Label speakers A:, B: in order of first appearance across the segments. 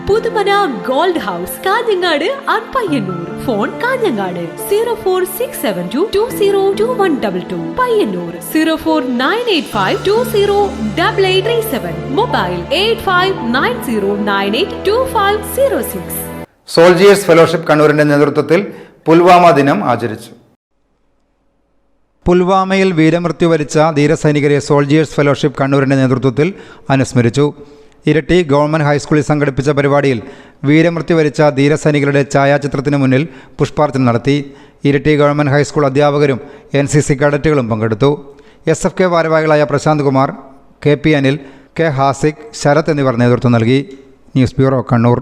A: Puthumana gold house Kanhangad and Payyanur. Phone Kanhangad 0467220222, Payyanur 049852088837, mobile 8590982506.
B: Soldiers fellowship കണ്ണൂരിന്റെ നേതൃത്വത്തിൽ പുൽവാമ ദിനം ആചരിച്ചു. പുൽവാമയിൽ വീരമൃത്യു വരിച്ച ധീരസൈനികരെ സോൾജിയേഴ്സ് ഫെലോഷിപ്പ് കണ്ണൂരിന്റെ നേതൃത്വത്തിൽ അനുസ്മരിച്ചു. ഇരട്ടി ഗവൺമെൻറ് ഹൈസ്കൂളിൽ സംഘടിപ്പിച്ച പരിപാടിയിൽ വീരമൃത്യു വരിച്ച ധീരസൈനികരുടെ ഛായാചിത്രത്തിന് മുന്നിൽ പുഷ്പാർച്ചന നടത്തി. ഇരട്ടി ഗവൺമെൻറ് ഹൈസ്കൂൾ അധ്യാപകരും NCC കേഡറ്റുകളും പങ്കെടുത്തു. SFK ഭാരവാഹികളായ പ്രശാന്ത് കുമാർ, KP അനിൽ, K ഹാസിക്, ശരത് എന്നിവർ നേതൃത്വം നൽകി. News bureau, Kannur.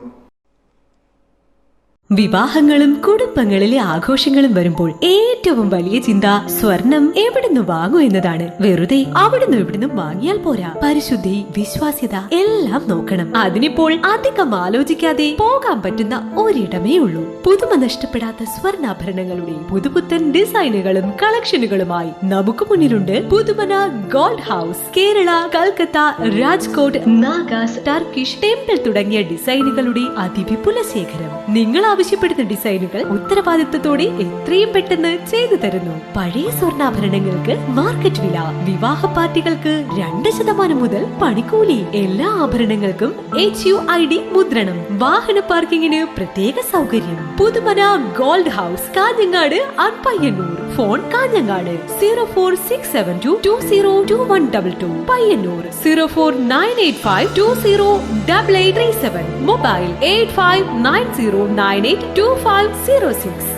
A: വിവാഹങ്ങളും കുടുംബങ്ങളിലെ ആഘോഷങ്ങളും വരുമ്പോൾ ഏറ്റവും വലിയ ചിന്ത സ്വർണം എവിടുന്ന് വാങ്ങൂ എന്നതാണ്. വെറുതെ അവിടുന്ന് ഇവിടുന്ന് വാങ്ങിയാൽ പോരാ, പരിശുദ്ധി, വിശ്വാസ്യത എല്ലാം നോക്കണം. അതിനിപ്പോൾ അധികം ആലോചിക്കാതെ പോകാൻ പറ്റുന്ന ഒരിടമേ ഉള്ളൂ. പുതുമ നഷ്ടപ്പെടാത്ത സ്വർണ്ണാഭരണങ്ങളുടെ പുതുപുത്തൻ ഡിസൈനുകളും കളക്ഷനുകളുമായി നമുക്ക് മുന്നിലുണ്ട് Puthumana gold house. Kerala, Calcutta, Rajkot, Nagas, Turkish, temple തുടങ്ങിയ ഡിസൈനുകളുടെ അതിവിപുല ശേഖരം. നിങ്ങൾ ആവശ്യപ്പെടുന്ന ഡിസൈനുകൾ ഉത്തരവാദിത്തത്തോടെ എത്രയും പെട്ടെന്ന് ചെയ്തു തരുന്നു. പഴയ സ്വർണ്ണാഭരണങ്ങൾക്ക് മാർക്കറ്റ് വില, വിവാഹ പാർട്ടികൾക്ക് 2% മുതൽ പണിക്കൂലി. എല്ലാ ആഭരണങ്ങൾക്കും HUID മുദ്രണം, വാഹന പാർക്കിങ്ങിന് പ്രത്യേക സൗകര്യം. Puthumana gold house Kanhangad and Payyanur. Phone Kanhangad 0467220222, Payyanur 049852088837, mobile 8590982506.